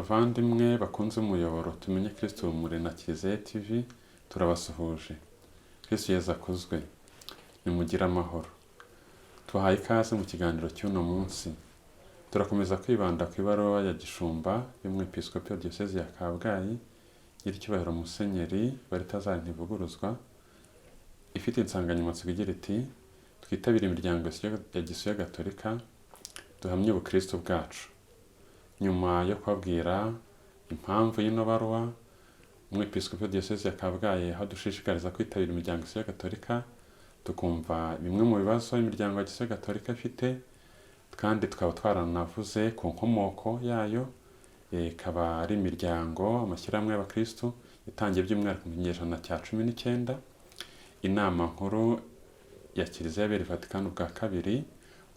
Bavandimwe bakunze umuyoboro tumenye Kristo muri na Kiliziya TV, turabasuhuje. Kristo Yezu akuzwe, nimugire amahoro. Tubahaye ikaze mu kiganiro cy'uno munsi. Turakomeza kwibanda ku ibaruwa ya Gishumba y'Umwepiskopi wa Diyosezi ya Kabgayi, nyiricyubahiro Musenyeri Balthazar Ntivuguruzwa, ifite insanganyamatsiko igira iti twitabire imiryango ya Gisiyo Gatolika, duhamye ubukristo bwacu. Nyuma yo kubabwira impamvu y'ino baruwa, Umwepiskopi wa Diyosezi ya Kabgayi aho dushishikariza kwitabira imiryango ya Gisiyo Gatolika, tukumva bimwe mu bibazo imiryango ya Gisiyo Gatolika ifite, kandi tukaba twaranavuze ku nkomoko yayo. Ikaba ari imiryango amashyirahamwe y'abakristo yatangiye by'umwihariko mu kinyejana cya 19. Inama nkuru ya Kiliziya yabereye Vatikani bwa kabiri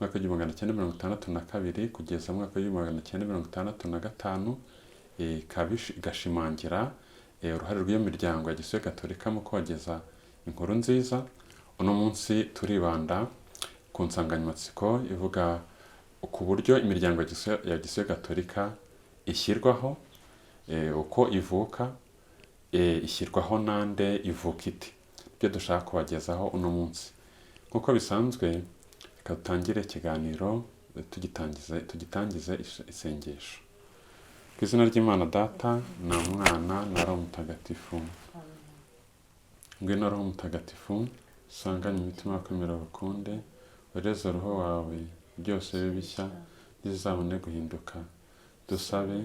mwaka w'1962 kugeza mu mwaka w'1965, igashimangira uruhare rw'iyo miryango ya Gisiyo Gatolika mu kogeza inkuru nziza. Uno munsi turibanda ku nsanganyamatsiko ivuga ku buryo imiryango ya Gisiyo Gatolika ishyirwaho, uko ivuka, ishyirwaho nande, ivuka ite. Ibyo dushaka kubagezaho uno munsi. Nk'uko bisanzwe, dutangire ikiganiro tugitangize isengesho. Ku izina ry'Imana Data na Mwana na Roho Mutagatifu. Ngwino Roho Mutagatifu, usanganye imitima y'abakwemera bakunde, wereze roho wawe byose bibe bishya ntizizabone guhinduka. Dusabe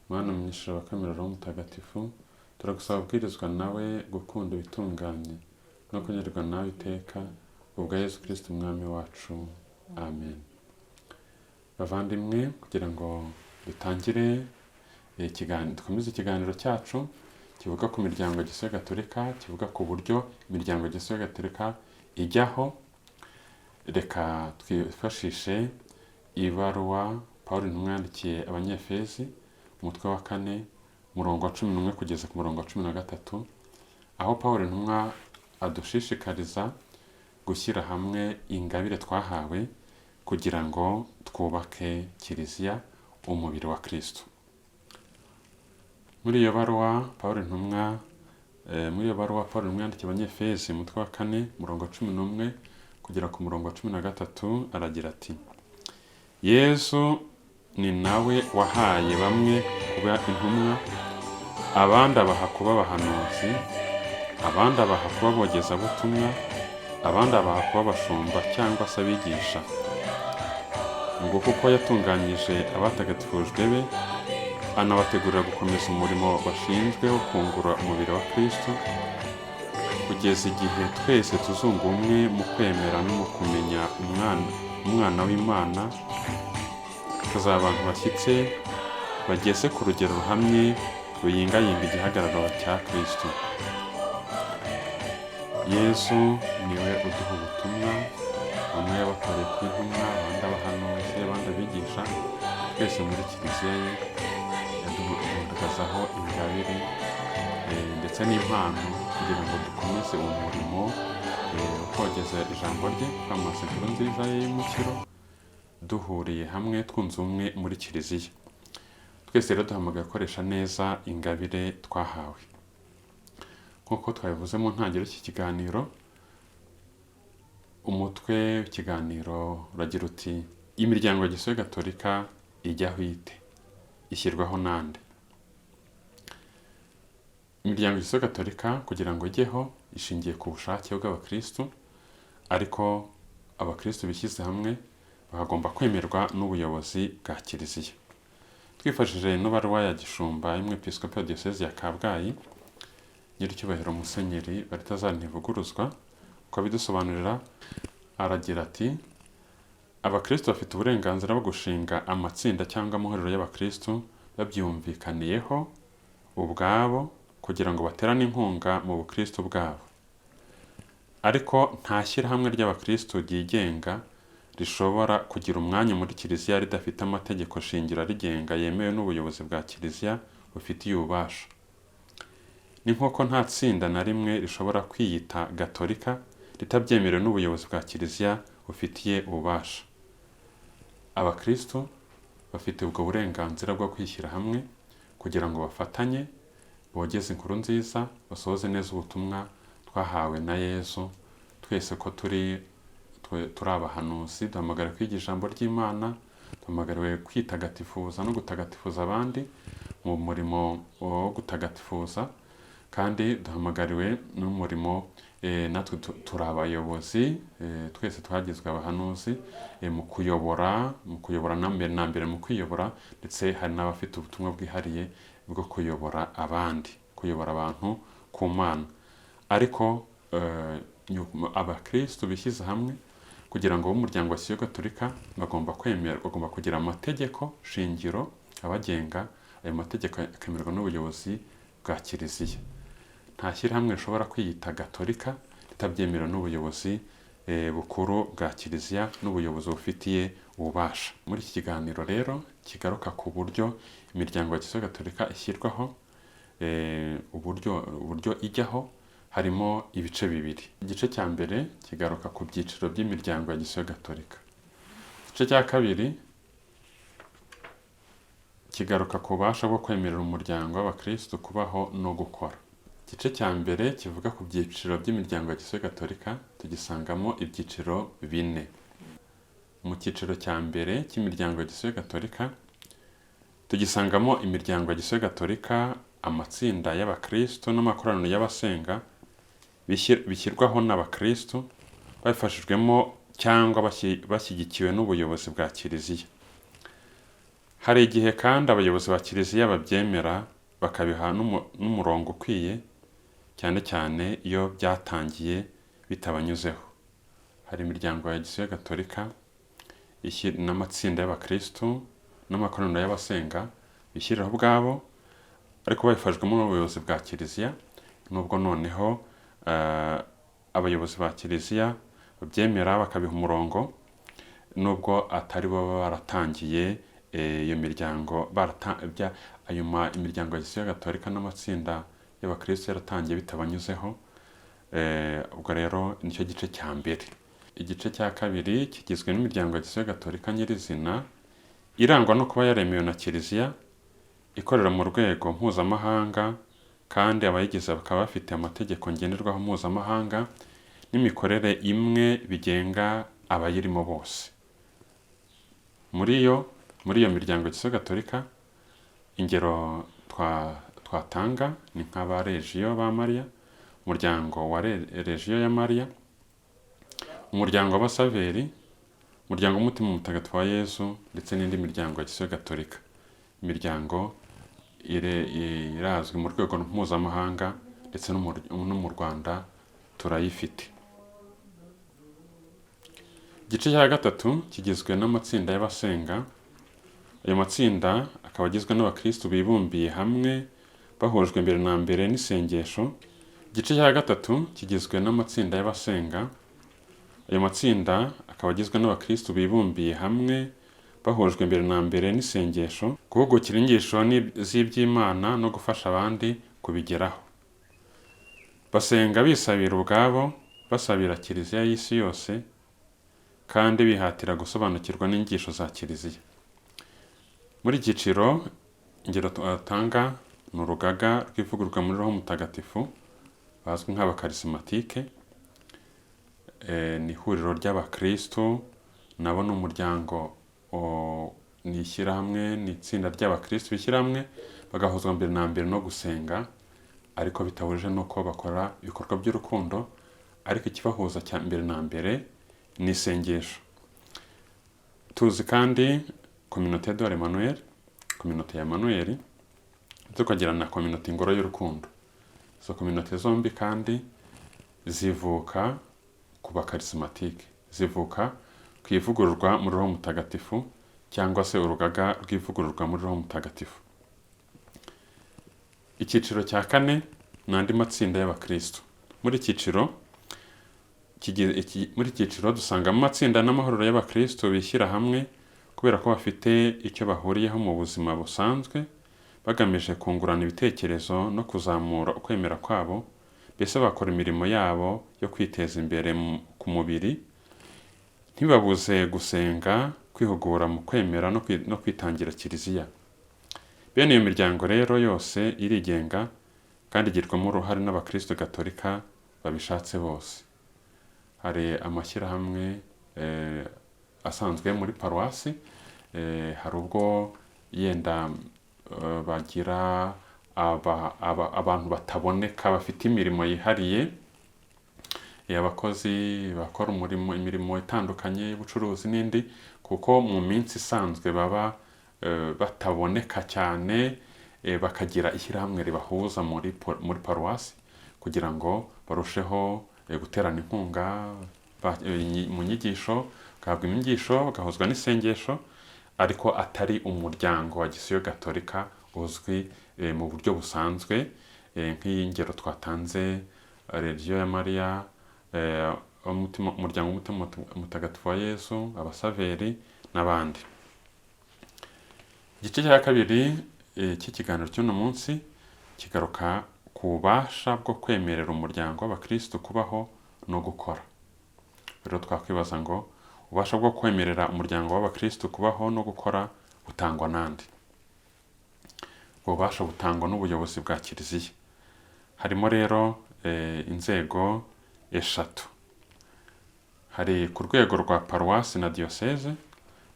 Mana Mwigisha abakwemera Roho Mutagatifu, turagusaba ubwirizwa nawe gukunda ibitunganye no kunyurwa nawe iteka, ubwa Yesu Kristo umwami wacu. Amen. Bavandimwe, kugira ngo dutangire dukomeze ikiganiro cyacu kivuga ku miryango ya Gisiyo Gatolika, kivuga ku buryo imiryango ya Gisiyo Gatolika ijyaho, reka twifashishe ibaruwa Pawulo intumwa yandikiye Abanyefezi, umutwe wa 4, umurongo wa 11 kugeza ku murongo wa 13, aho Pawulo intumwa adushishikariza gushyira hamwe ingabire twahawe kugira ngo twubake Kiliziya, umubiri wa Kristo. Muri iyo baruwa Pawulo intumwa yandikiye Abanyefezi, umutwe wa 4, umurongo wa 11 kugera ku murongo wa 13, aragira ati: Yesu ni nawe wahaye bamwe kuba intumwa, abandi abaha kuba abahanuzi, abandi abaha kuba abogezabutumwa, abandi abaha kuba abashumba cyangwa se abigisha, ngo kuko yatunganyije abatagatifujwe be, anabategurira gukomeza umurimo bashinzwe wo kungura umubiri wa Kristo, kugeza igihe twese tuzunga umwe mu kwemera no mu kumenya umwana w'Imana, tukazaba abantu bashyitse bageze ku rugero ruhamye ruyingayinga igihagararo cya Kristo. Yesu niwe uduha ubutumwa, bamwe yabakoreye ku intumwa, abandi abahanuzi, abandi abigisha. Twese muri Kiliziya ye yadugaragazaho ingabire ndetse n'impano kugira ngo dukomeze uwo murimo wo kogeza ijambo rye, kwamamaza inkuru nziza ye y'umukiro, duhuriye hamwe twunze ubumwe muri Kiliziya. Twese rero duhamagaye gukoresha neza ingabire twahawe. Nk'uko twabivuze mu ntangiriro y'iki kiganiro, umutwe w'ikiganiro uragira uti imiryango ya Gisiyo Gatolika ijyaho ite, ishyirwaho nande. Imiryango ya Gisiyo Gatolika kugira ngo ijyeho ishingiye ku bushake bw'abakristo, ariko abakristo bishyize hamwe bagomba kwemerwa n'ubuyobozi bwa Kiliziya. Twifashishije ino baruwa ya Gishumba y'Umwepiskopi wa Diyosezi ya Kabgayi, nyiricyubahiro Musenyeri Balthazar Ntivuguruzwa, uko abidusobanurira, aragira ati: abakristo bafite uburenganzira bwo gushinga amatsinda cyangwa amahuriro y'abakristo babyumvikaniyeho ubwabo kugira ngo baterane inkunga mu bukristo bwabo. Ariko nta shyirahamwe ry'abakristo ryigenga rishobora kugira umwanya muri Kiliziya ridafite amategeko shingiro arigenga yemewe n'ubuyobozi bwa Kiliziya bufitiye ububasha. Ni nk'uko nta tsinda na rimwe rishobora kwiyita Gatolika ritabyemerewe n'ubuyobozi bwa Kiliziya bufitiye ububasha. Abakristo bafite ubwo burenganzira bwo kwishyira hamwe kugira ngo bafatanye bogeze inkuru nziza, basohoze neza ubutumwa twahawe na Yesu. Twese ko turi abahanuzi, duhamagariwe kwiga ijambo ry'Imana, duhamagariwe kwitagatifuza no gutagatifuza abandi mu murimo wo gutagatifuza, kandi duhamagariwe n'umurimo natwe turi abayobozi, twese twagizwe abahanuzi mu kuyobora na mbere mu kwiyobora, ndetse hari n'abafite ubutumwa bwihariye bwo kuyobora abandi, kuyobora abantu ku Mana. Ariko abakristo bishyize hamwe kugira ngo b'umuryango wa Kiliziya Gatolika bagomba kugira amategeko shingiro abagenga. Ayo mategeko akemerwa n'ubuyobozi bwa Kiliziya. Nta shyirahamwe rishobora kwiyita Gatolika ritabyemerewe n'ubuyobozi bukuru bwa Kiliziya n'ubuyobozi bufitiye ububasha. Muri iki kiganiro rero kigaruka ku buryo imiryango ya Kiliziya Gatolika ishyirwaho, uburyo ijyaho, harimo ibice bibiri. Igice cya mbere kigaruka ku byiciro by'imiryango ya Kiliziya Gatolika. Igice cya kabiri kigaruka ku bubasha bwo kwemerera umuryango w'abakristo kubaho no gukora. Igice cya mbere kivuga ku byiciro by'imiryango ya Kiliziya Gatolika, tugisangamo ibyiciro 4. Mu cyiciro cya mbere cy'imiryango ya Kiliziya Gatolika tugisangamo imiryango ya Kiliziya Gatolika, amatsinda y'abakristo n'amakoraniro y'abasenga bishyirwaho n'abakristo babifashijwemo cyangwa bashyigikiwe n'ubuyobozi bwa Kiliziya. Hari igihe kandi abayobozi ba Kiliziya babyemera bakabiha n'umurongo ukwiye, cyane cyane iyo byatangiye bitabanyuzeho. Hari imiryango ya Kiliziya Gatolika n'amatsinda y'abakristo n'amakoraniro y'abasenga bishyiriraho ubwabo, ariko babifashijwemo n'ubuyobozi bwa Kiliziya, nubwo noneho abayobozi ba Kiliziya babyemera bakabiha umurongo, nubwo atari bo baratangiye iyo miryango. Imiryango ya Kiliziya Gatolika n'amatsinda y'abakristo yaratangiye bitabanyuzeho. Ubwo rero nicyo gice cya mbere. Igice cya kabiri kigizwe n'imiryango ya Kiliziya Gatolika nyirizina, irangwa no kuba yaremewe na Kiliziya, ikorera mu rwego mpuzamahanga, kandi abayigize bakaba bafite amategeko ngenderwaho mpuzamahanga n'imikorere imwe bigenga abayirimo bose. Muri iyo miryango ya Kiliziya Gatolika, ingero twatanga ni nk'aba Regiyo ba Mariya, umuryango wa Regiyo ya Mariya, umuryango w'abasaveri, umuryango w'umutima mutagatifu wa Yesu, ndetse n'indi miryango ya Kiliziya Gatolika. Imiryango irazwi mu rwego mpuzamahanga, ndetse no mu Rwanda turayifite. Igice cya gatatu kigizwe n'amatsinda y'abasenga. Ayo matsinda akaba agizwe n'abakristo bibumbiye hamwe bahujwe mbere na mbere n'isengesho. Igice cya gatatu kigizwe n'amatsinda y'abasenga. Ayo matsinda akaba agizwe n'abakristo bibumbiye hamwe bahujwe mbere na mbere n'isengesho, guhugukira inyigisho z'iby'Imana no gufasha abandi kubigeraho. Basenga bisabira ubwabo, basabira Kiliziya y'isi yose, kandi bihatira gusobanukirwa n'inyigisho za Kiliziya. Muri cyiciro ingero twatanga ni urugaga rw'ivugururwa muri Roho Mutagatifu bazwi nk'abakarismatike, ni ihuriro ry'abakristo, nabo ni umuryango ni ishyirahamwe, ni itsinda ry'abakristo bishyira hamwe bagahuzwa mbere na mbere no gusenga, ariko bitahuje nuko bakora ibikorwa by'urukundo, ariko ikibahuza cya mbere na mbere ni isengesho. Tuzi kandi Communauté d'Emmanuel, Communauté ya Emmanuel, tukagira na Communauté Ingoro y'Urukundo. Izo communauté zombi kandi zivuka ku bakarismatike, zivuka ku ivugururwa muri Roho Mutagatifu, cyangwa se urugaga rw'ivugururwa muri Roho Mutagatifu. Icyiciro cya kane ni andi matsinda y'abakristo. Muri cyiciro dusangamo amatsinda n'amahuriro y'abakristo bishyira hamwe kubera ko bafite icyo bahuriyeho mu buzima busanzwe, bagamije kungurana ibitekerezo no kuzamura ukwemera kwabo, mbese bakora imirimo yabo yo kwiteza imbere ku mubiri, ntibabuze gusenga, kwihugura mu kwemera no kwitangira Kiliziya. Bene iyo miryango rero yose irigenga kandi igirwamo uruhare n'abakristo gatolika babishatse bose. Hari amashyirahamwe asanzwe muri paruwasi, hari ubwo yenda bagira abantu bataboneka bafite imirimo yihariye, abakozi bakora imirimo itandukanye y'ubucuruzi n'indi, kuko mu minsi isanzwe baba bataboneka cyane, bakagira ishyirahamwe ribahuza muri paruwasi kugira ngo barusheho guterana inkunga mu nyigisho, bagahabwa inyigisho, bagahuzwa n'isengesho, ariko atari umuryango wa Gisiyo Gatolika uzwi mu buryo busanzwe, nk'iyi ngero twatanze, Religiyo ya Mariya, umuryango w'umutima mutagatifu wa Yesu, abasaveri n'abandi. Igice cya kabiri cy'ikiganiro cy'uno munsi kigaruka ku bubasha bwo kwemerera umuryango w'abakristo kubaho no gukora. Rero twakwibaza ngo ububasha bwo kwemerera umuryango w'abakristo kubaho no gukora butangwa nande? Ububasha butangwa n'ubuyobozi bwa Kiliziya. Harimo rero inzego eshatu. Hari ku rwego rwa paruwasi na diyoseze,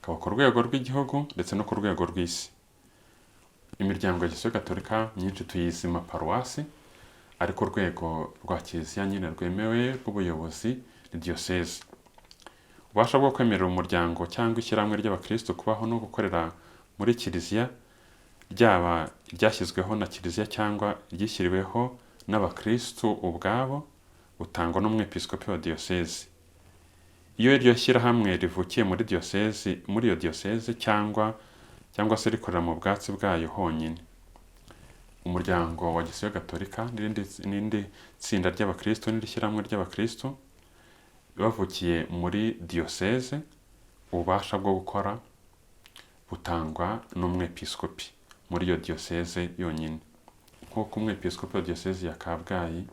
hakaba ku rwego rw'igihugu ndetse no ku rwego rw'isi. Imiryango ya Gisiyo Gatolika myinshi tuyizima paruwasi, ariko urwego rwa Kiliziya nyine rwemewe rw'ubuyobozi ni diyoseze. Ububasha bwo kwemerera umuryango cyangwa ishyirahamwe ry'abakristo kubaho no gukorera muri Kiliziya, ryaba ryashyizweho na Kiliziya cyangwa ryishyiriweho n'abakristo ubwabo, butangwa n'umwepiskopi wa diyoseze. Iyo iryo shyirahamwe rivukiye muri iyo diyoseze cyangwa se rikorera mu bwatsi bwayo honyine. Umuryango wa Gisiyo Gatolika n'irindi tsinda ry'abakristo n'iri shyirahamwe ry'abakristo bavukiye muri diyoseze, ububasha bwo gukora butangwa n'umwepiskopi muri iyo diyoseze yonyine. Nk'uko umwepiskopi wa diyoseze ya Kabgayi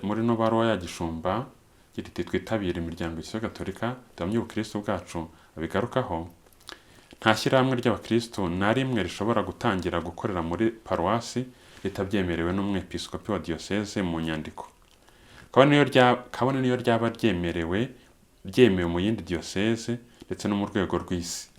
muri no baruwa ya Gishumba iti twitabire imiryango ya Gisiyo Gatolika tuhamye ubukristo bwacu abigarukaho, nta shyirahamwe ry'abakristo na rimwe rishobora gutangira gukorera muri paruwasi ritabyemerewe n'umwepiskopi wa diyoseze mu nyandiko, kabone niyo ryaba ryemewe mu yindi diyoseze ndetse no mu rwego rw'isi.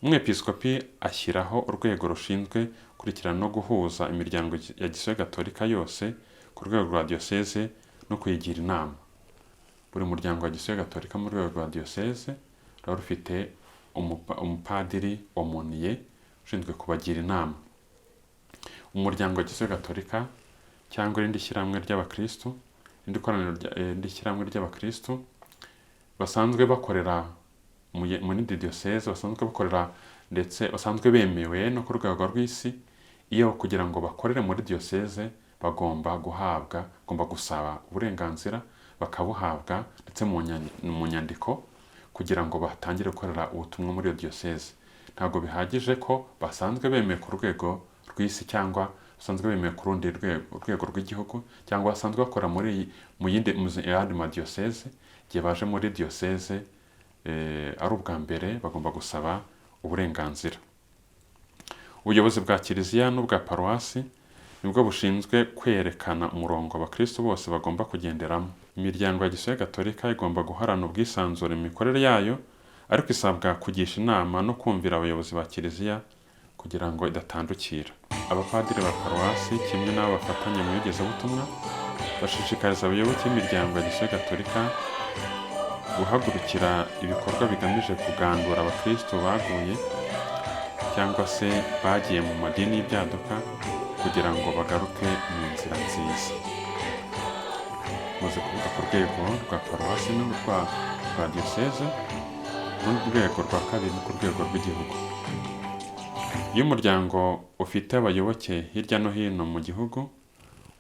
Umwepiskopi ashyiraho urwego rushinzwe gukurikirana no guhuza imiryango ya Gisiyo Gatolika yose ku rwego rwa diyoseze no kuyigira inama. Buri muryango wa Gisiyo Gatolika mu rwego rwa diyoseze ruba rufite umupadiri omoniye ushinzwe kubagira inama. Umuryango wa Gisiyo Gatolika cyangwa irindi shyirahamwe ry'abakristo, irindi shyirahamwe ry'abakristo basanzwe bakorera muri diyoseze, basanzwe bakorera ndetse basanzwe bemewe no ku rwego rw'isi, iyo kugira ngo bakorere muri diyoseze bagomba gusaba uburenganzira bakabuhabwa ndetse mu nyandiko kugira ngo batangire gukorera ubutumwa muri iyo diyoseze. Ntabwo bihagije ko basanzwe bemewe ku rwego rw'isi cyangwa basanzwe bemewe ku rundi rwego rw'igihugu cyangwa basanzwe bakora mu yandi madiyoseze. Igihe baje muri diyoseze ari ubwa mbere bagomba gusaba uburenganzira. Ubuyobozi bwa Kiliziya n'ubwa paruwasi nibwo bushinzwe kwerekana umurongo abakristo bose bagomba kugenderamo. Imiryango ya Gisiyo Gatolika igomba guharana ubwisanzure mu mikorere yayo, ariko isabwa kugisha inama no kumvira abayobozi ba Kiliziya kugira ngo idatandukira. Abapadiri ba paruwasi kimwe n'abo bafatanya mu iyogezabutumwa bashishikariza abayoboke b'imiryango ya Gisiyo Gatolika guhagurukira ibikorwa bigamije kugandura abakristo baguye cyangwa se bagiye mu madini y'ibyaduka kugira ngo bagaruke mu nzira nziza. Maze kuvuga ku rwego rwa paruwasi n'urwa diyoseze n'urwego rwa kabiri ku rwego rw'igihugu. Iyo umuryango ufite abayoboke hirya no hino mu gihugu,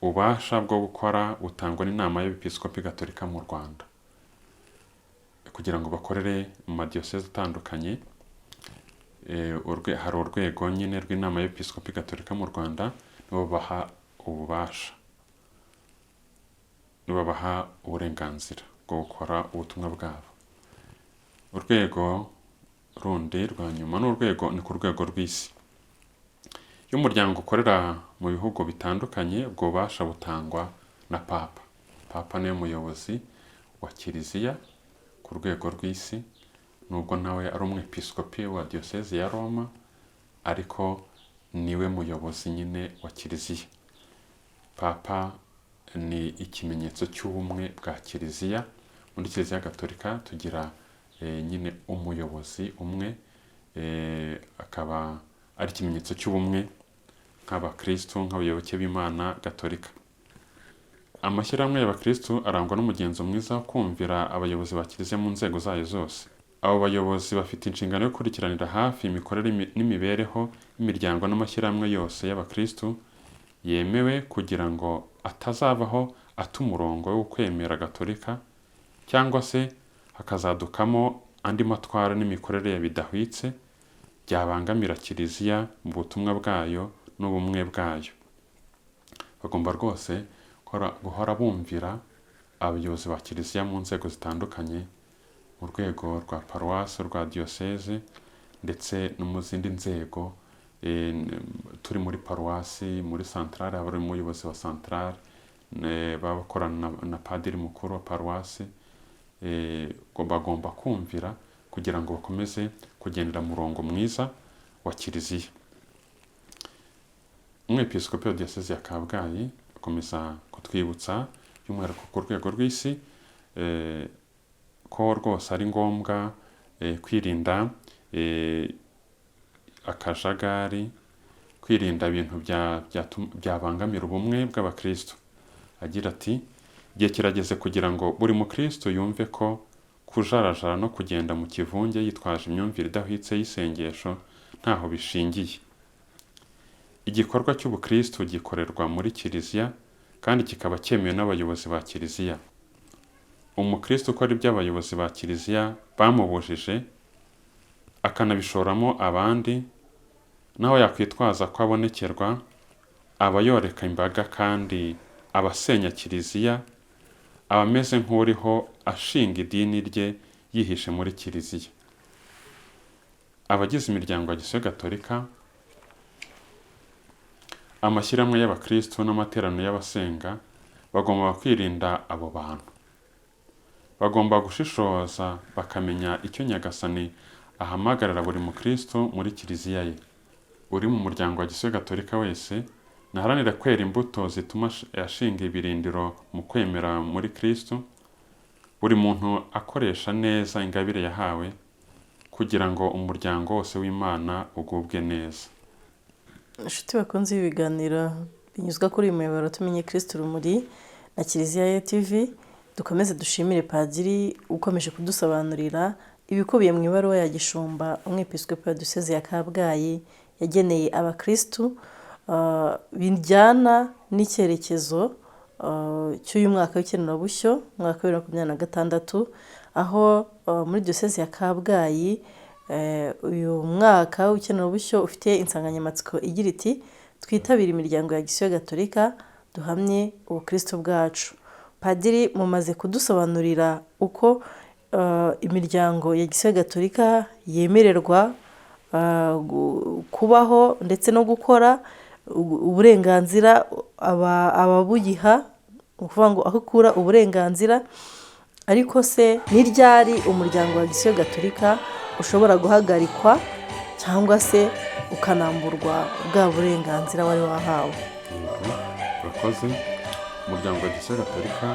ububasha bwo gukora butangwa n'inama y'Episkopi Gatolika mu Rwanda kugira ngo bakorere mu madiyoseze atandukanye. Hari urwego nyine rw'inama y'Episkopi Gatolika mu Rwanda, nibo baha ububasha, nibo baha uburenganzira bwo gukora ubutumwa bwabo. Urwego rundi rwa nyuma ni ku rwego rw'isi. Iyo umuryango ukorera mu bihugu bitandukanye, ubwo bubasha butangwa na papa. Papa niwe muyobozi wa kiliziya ku rwego rw'isi, nubwo nawe ari umwepiskopi wa diyoseze ya Roma, ariko niwe muyobozi nyine wa kiliziya. Papa ni ikimenyetso cy'ubumwe bwa kiliziya. Muri kiliziya gatolika tugira nyine umuyobozi umwe, akaba ari ikimenyetso cy'ubumwe nk'abakristu, nk'abayoboke b'Imana gatolika. Amashyirahamwe y'abakristu arangwa n'umugenzo mwiza wo kumvira abayobozi ba kiliziya mu nzego zayo zose. Abo bayobozi bafite inshingano yo gukurikiranira hafi imikorere n'imibereho y'imiryango n'amashyirahamwe yose y'abakristu yemewe, kugira ngo atazavaho ata umurongo wo kwemera gatolika, cyangwa se hakazadukamo andi matwara n'imikorere bidahwitse byabangamira kiliziya mu butumwa bwayo n'ubumwe bwayo. Bagomba rwose guhora bumvira abayobozi ba kiliziya mu nzego zitandukanye, mu rwego rwa paruwasi, rwa diyoseze, ndetse no mu zindi nzego. Turi muri paruwasi, muri santarare haba hari umuyobozi wa santarare, baba bakorana na padiri mukuru wa paruwasi. Bagomba kumvira kugira ngo bakomeze kugendera murongo mwiza wa kiliziya. Umwepiskopi wa diyoseze ya Kabgayi akomeza kutwibutsa by'umwihariko ku rwego rw'isi ko rwose ari ngombwa kwirinda akajagari, kwirinda ibintu byabangamira ubumwe bw'abakristo. Agira ati, igihe kirageze kugira ngo buri mukristo yumve ko kujarajara no kugenda mu kivunge yitwaje imyumvire idahwitse y'isengesho ntaho bishingiye. Igikorwa cy'ubukristo gikorerwa muri kiliziya kandi kikaba cyemewe n'abayobozi ba kiliziya. Umukristo ukora ibyo abayobozi ba kiliziya bamubujije akanabishoramo abandi, naho yakwitwaza ko abonekerwa, aba yoreka imbaga kandi abasenya kiliziya, aba ameze nk'uriho ashinga idini rye yihishe muri kiliziya. Abagize imiryango ya Gisiyo Gatolika, amashyirahamwe y'abakristo n'amateraniro y'abasenga bagomba kwirinda abo bantu. Bagomba gushishoza bakamenya icyo Nyagasani ahamagarira buri mukristo muri kiliziya ye. Uri mu muryango wa Gisiyo Gatolika wese naharanira kwera imbuto zituma ashinga ibirindiro mu kwemera muri Kristo. Buri muntu akoresha neza ingabire yahawe kugira ngo umuryango wose w'Imana ugubwe neza. Inshuti bakunze ibiganiro binyuzwa kuri uyu muyoboro Tumenye Kristo Urumuri na Kiliziya ya TV, dukomeze dushimire Padiri ukomeje kudusobanurira ibikubiye mu ibaruwa ya Gishumba umwepiskopi wa diyoseze ya Kabgayi yageneye abakristu, bijyana n'icyerekezo cy'uyu mwaka w'ikenurabushyo, umwaka wa 2026, aho muri diyoseze ya Kabgayi uyu mwaka w'ikenurabushyo ufite insanganyamatsiko igira iti twitabire imiryango ya Gisiyo Gatolika duhamye ubukristo bwacu. Padiri, mumaze kudusobanurira uko imiryango ya Gisiyo Gatolika yemererwa kubaho ndetse no gukora, uburenganzira ababuyiha, ukuvuga ngo aho ukura uburenganzira. Ariko se ni ryari umuryango wa Gisiyo Gatolika ushobora guhagarikwa cyangwa se ukanamburwa bwa burenganzira wari wahawe? Urakoze. Umuryango wa Gisiyo Gatolika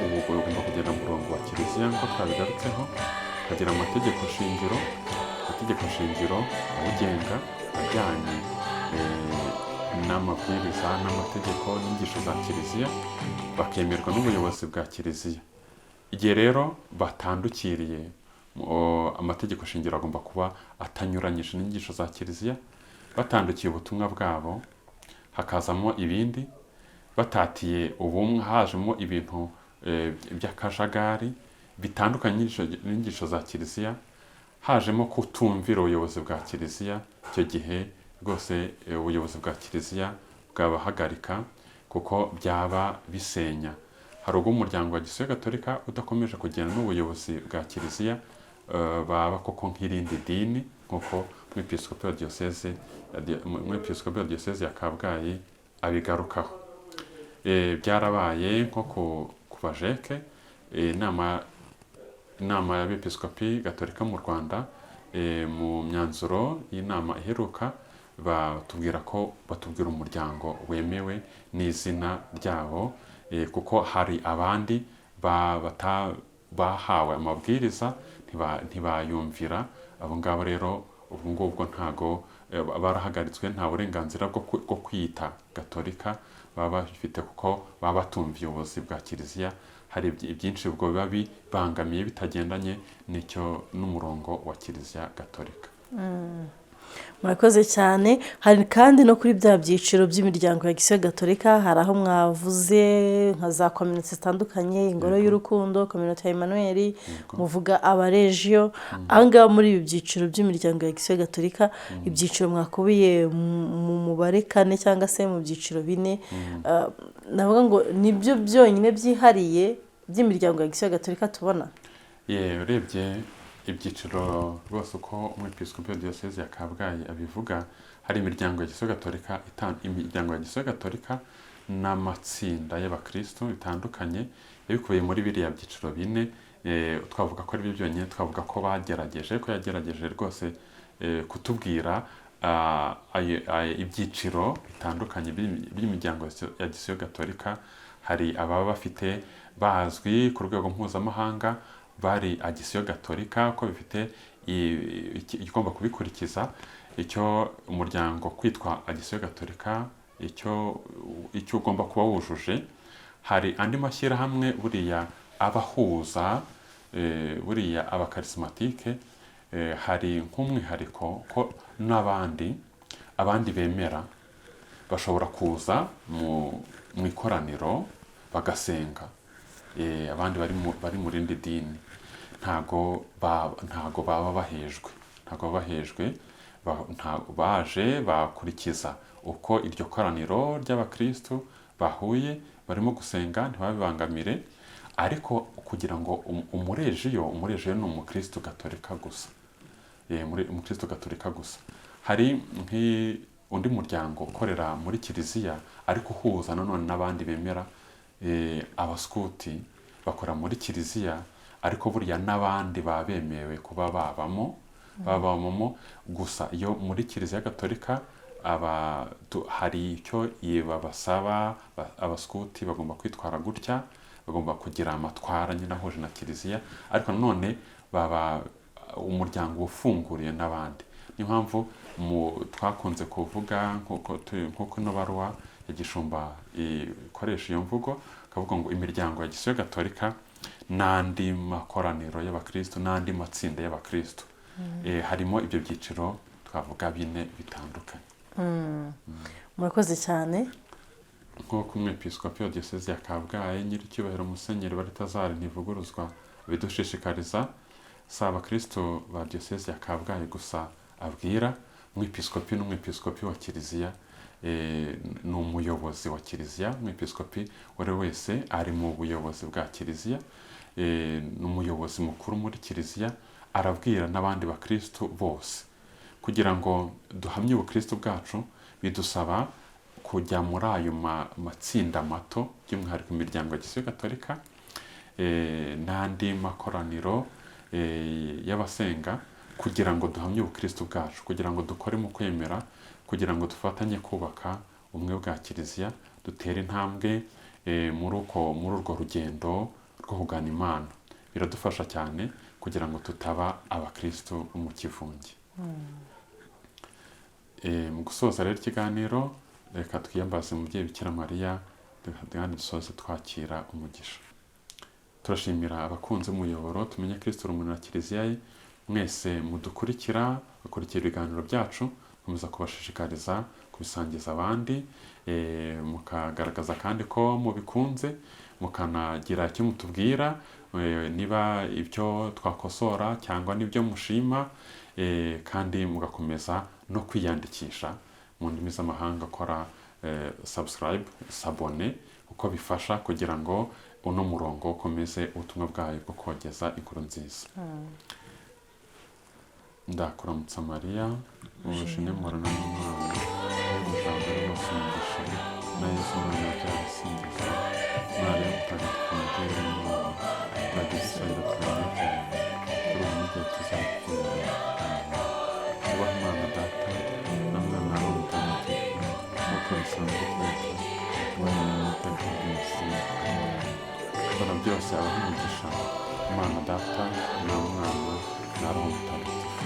ubu ugomba kugenda mu murongo wa kiliziya nk'uko twabigarutseho, ukagira amategeko shingiro awugenga ajyanye n'amabwiriza n'amategeko n'inyigisho za kiliziya, bakemerwa n'ubuyobozi bwa kiliziya. Igihe rero batandukiriye, amategeko shingiro agomba kuba atanyuranyije n'inyigisho za kiliziya, batandukiye ubutumwa bwabo, hakazamo ibindi, batatiye ubumwe, hajemo ibintu by'akajagari bitandukanye n'inyigisho za kiliziya, hajemo kutumvira ubuyobozi bwa kiliziya, icyo gihe rwose ubuyobozi bwa kiliziya bwabahagarika kuko byaba bisenya. Hari ubwo umuryango wa Gisiyo Gatolika udakomeje kugenda n'ubuyobozi bwa kiliziya, baba koko nk'irindi dini, nk'uko umwepiskopi wa diyoseze ya Kabgayi abigarukaho. Byarabaye nko ku bajeke, inama y'abepiskopi gatolika mu Rwanda, mu myanzuro y'inama iheruka batubwira umuryango wemewe n'izina ryabo, kuko hari abandi bahawe amabwiriza ntibayumvira. Abo ngabo rero ubu ngubwo ntago barahagaritswe, nta burenganzira bwo kwiyita gatolika baba bafite, kuko baba batumviye ubuyobozi bwa kiliziya. Hari byinshi ubwo biba bibangamiye bitagendanye n'umurongo wa kiliziya gatolika. Murakoze cyane. Hari kandi no kuri bya byiciro by'imiryango ya Gisiyo Gatolika, hari aho mwavuze nka za community zitandukanye, ingoro y'urukundo, community ya Emmanuel, muvuga abaregiyo. Ahangaha muri ibi byiciro by'imiryango ya Gisiyo Gatolika, ibyiciro mwakubiye mu mubare 4 cyangwa se mu byiciro 4, navuga ngo nibyo byonyine byihariye by'imiryango ya Gisiyo Gatolika tubona. Urebye ibyiciro rwose uko umwepiskopi wa diyoseze ya Kabgayi abivuga, hari imiryango ya Gisiyo Gatolika imiryango ya Gisiyo Gatolika n'amatsinda y'abakristo bitandukanye yabikubiye muri biriya byiciro 4. Twavuga ko ari byo byonyine, twavuga ko yagerageje rwose kutubwira ibyiciro bitandukanye by'imiryango ya Gisiyo Gatolika. Hari ababa bazwi ku rwego mpuzamahanga, bari Agisiyo Gatolika, ko bifite igomba kubikurikiza icyo umuryango kwitwa Agisiyo Gatolika, icyo ugomba kuba wujuje. Hari andi mashyirahamwe buriya abahuza, buriya abakarismatike, hari nk'umwihariko ko abandi bemera bashobora kuza mu ikoraniro bagasenga. Abandi bari mu rindi dini ntago baba bahejwe, baje bakurikiza uko iryo koraniro ry'abakristo bahuye barimo gusenga, ntibabibangamire. Ariko kugira ngo umurejiyo ni umukristo gatolika gusa, umukristo gatolika gusa. Hari undi muryango ukorera muri kiliziya ariko uhuza nanone n'abandi bemera, abaskuti bakora muri kiliziya, ariko buriya n'abandi babemewe kuba babamo gusa. Iyo muri kiliziya gatolika hari icyo babasaba, abaskuti bagomba kwitwara gutya, bagomba kugira amatwara nyine ahuje na kiliziya, ariko nanone baba umuryango ufunguriye n'abandi. Niyo mpamvu twakunze kuvuga nk'uko ino baruwa ya Gishumba ikoresha iyo mvugo, akavuga ngo imiryango ya Gisiyo Gatolika n'andi makoraniro y'abakristo n'andi matsinda y'abakristo. Harimo ibyo byiciro twavuga 4 bitandukanye. Murakoze cyane. Nk'uko umwepiskopi wa diyoseze ya Kabgayi nyiricyubahiro Musenyeri Balthazar Ntivuguruzwa bidushishikariza, si abakristo ba diyoseze ya Kabgayi gusa abwira. Umwepiskopi n'umwepiskopi wa kiliziya ni umuyobozi wa kiliziya. Umwepiskopi wari wese ari mu buyobozi bwa kiliziya, ni umuyobozi mukuru muri kiliziya. Arabwira n'abandi bakristo bose kugira ngo duhamye ubukristo bwacu, bidusaba kujya muri ayo matsinda mato, by'umwihariko imiryango ya Gisiyo Gatolika n'andi makoraniro y'abasenga, kugira ngo duhamye ubukristo bwacu, kugira ngo dukore mu kwemera, kugira ngo dufatanye kubaka ubumwe bwa kiliziya, dutere intambwe muri urwo rugendo rwo kugana Imana. Biradufasha cyane kugira ngo tutaba abakristo mu kivunge. Mu gusoza rero ikiganiro, reka twiyambaze umubyeyi Bikira Mariya, kandi dusoze twakira umugisha. Turashimira abakunzi umuyoboro Tumenye Kristo Urumuri na Kiliziya ye, mwese mudukurikira, bakurikira ibiganiro byacu, mukomeza kubashishikariza kubisangiza abandi, mukagaragaza kandi ko mubikunze, mukanagira icyo mutubwira, niba ibyo twakosora cyangwa n'ibyo mushima, kandi mugakomeza no kwiyandikisha mu ndimi z'amahanga, kora subscribe, sabone, uko bifasha kugira ngo uno murongo ukomeze ubutumwa bwayo bwo kogeza inkuru nziza. ndakuramutsa Mariya wuje n'imporana n'Imana n'umuryango wose umugisha na Yesu umwana wabyara asingizwa Mariya mutagatifu mubyeyi w'Imana uradusenga twanyabyaha kuri ubu n'igihe tuzapfira. Ubaha Imana Data na Mwana na Roho Mutagatifu nk'uko bisanzwe iteka ubane n'iteka ryose. Ukora byose abaha umugisha Imana Data na Mwana na Roho Mutagatifu.